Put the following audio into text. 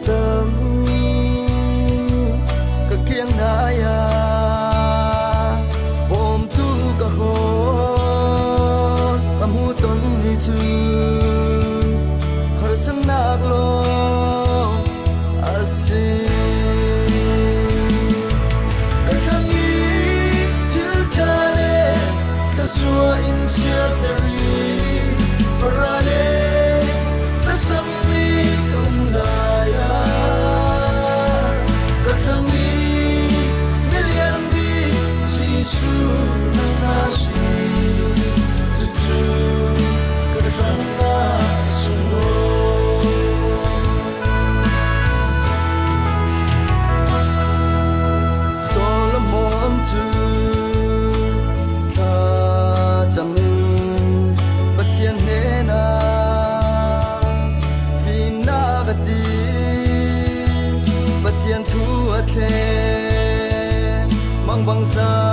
Tâm các kiêng naya bom tu cả hồ âm hu tuấn đi chu har san nag lo asi các khang yi til tare ta sua in sia teri farale ta samli kum daya các khang yi million di jisu nasi tu các khang na suno Solomon tu ta chăm bất thiên thế na phim na gật đi bất thiên thu ở thế mang bằng xa